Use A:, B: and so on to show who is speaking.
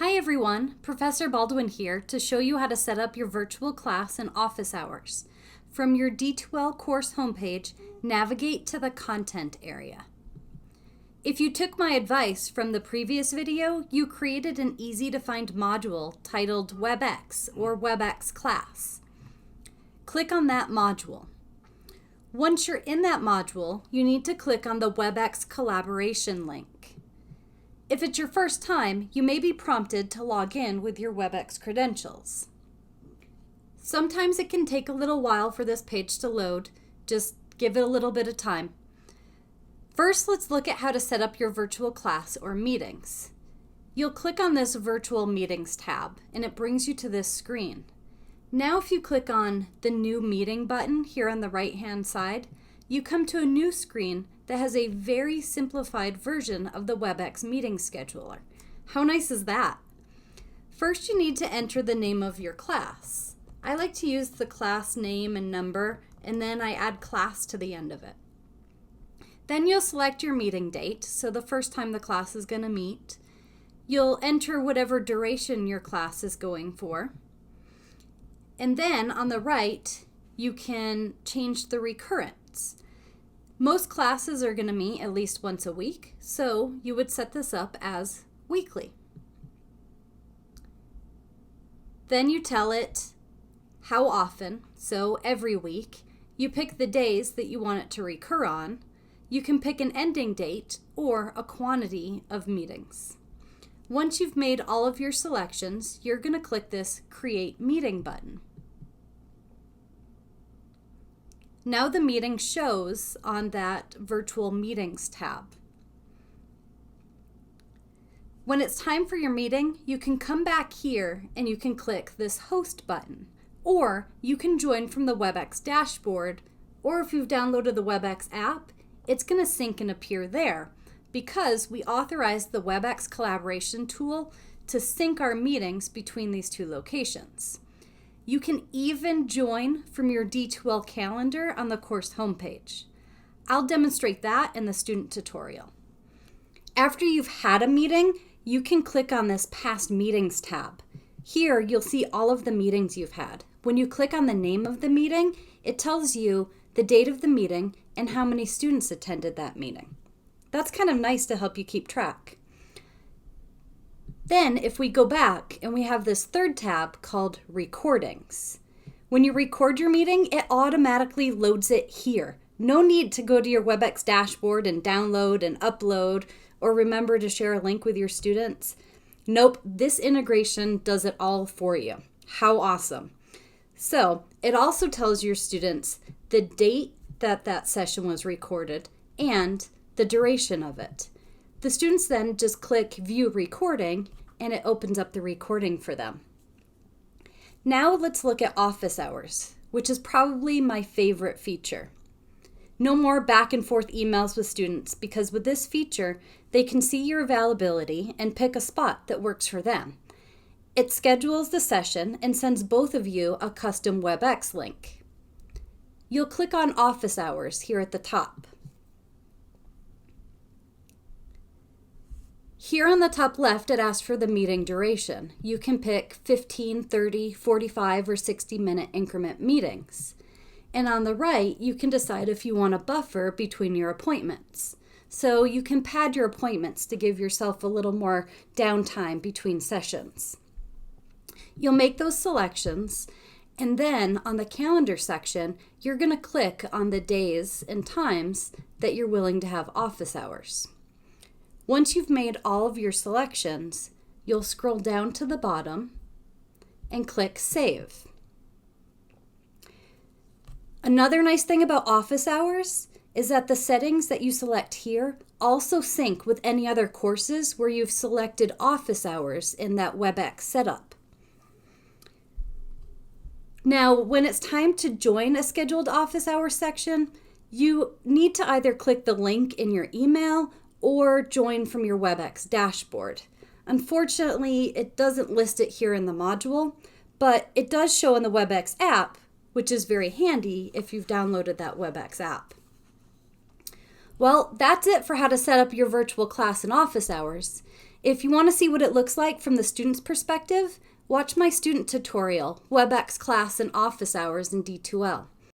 A: Hi everyone, Professor Baldwin here to show you how to set up your virtual class and office hours. From your D2L course homepage, navigate to the content area. If you took my advice from the previous video, you created an easy to find module titled WebEx or WebEx Class. Click on that module. Once you're in that module, you need to click on the WebEx Collaboration link. If it's your first time, you may be prompted to log in with your WebEx credentials. Sometimes it can take a little while for this page to load. Just give it a little bit of time. First, let's look at how to set up your virtual class or meetings. You'll click on this Virtual Meetings tab, and it brings you to this screen. Now if you click on the New Meeting button here on the right-hand side, you come to a new screen that has a very simplified version of the WebEx meeting scheduler. How nice is that? First, you need to enter the name of your class. I like to use the class name and number, and then I add class to the end of it. Then you'll select your meeting date, so the first time the class is going to meet. You'll enter whatever duration your class is going for. And then on the right, you can change the recurrence. Most classes are going to meet at least once a week, so you would set this up as weekly. Then you tell it how often, so every week. You pick the days that you want it to recur on. You can pick an ending date or a quantity of meetings. Once you've made all of your selections, you're going to click this Create Meeting button. Now the meeting shows on that Virtual Meetings tab. When it's time for your meeting, you can come back here and you can click this Host button, or you can join from the WebEx dashboard, or if you've downloaded the WebEx app, it's going to sync and appear there because we authorized the WebEx collaboration tool to sync our meetings between these two locations. You can even join from your D2L calendar on the course homepage. I'll demonstrate that in the student tutorial. After you've had a meeting, you can click on this Past Meetings tab. Here, you'll see all of the meetings you've had. When you click on the name of the meeting, it tells you the date of the meeting and how many students attended that meeting. That's kind of nice to help you keep track. Then if we go back and we have this third tab called Recordings. When you record your meeting, it automatically loads it here. No need to go to your WebEx dashboard and download and upload or remember to share a link with your students. Nope, this integration does it all for you. How awesome. So it also tells your students the date that session was recorded and the duration of it. The students then just click View Recording and it opens up the recording for them. Now let's look at office hours, which is probably my favorite feature. No more back and forth emails with students because with this feature, they can see your availability and pick a spot that works for them. It schedules the session and sends both of you a custom WebEx link. You'll click on Office Hours here at the top. Here on the top left, it asks for the meeting duration. You can pick 15, 30, 45, or 60-minute increment meetings. And on the right, you can decide if you want a buffer between your appointments. So you can pad your appointments to give yourself a little more downtime between sessions. You'll make those selections, and then on the calendar section, you're going to click on the days and times that you're willing to have office hours. Once you've made all of your selections, you'll scroll down to the bottom and click Save. Another nice thing about office hours is that the settings that you select here also sync with any other courses where you've selected office hours in that WebEx setup. Now, when it's time to join a scheduled office hours section, you need to either click the link in your email or join from your WebEx dashboard. Unfortunately, it doesn't list it here in the module, but it does show in the WebEx app, which is very handy if you've downloaded that WebEx app. Well, that's it for how to set up your virtual class and office hours. If you want to see what it looks like from the student's perspective, watch my student tutorial, WebEx class and office hours in D2L.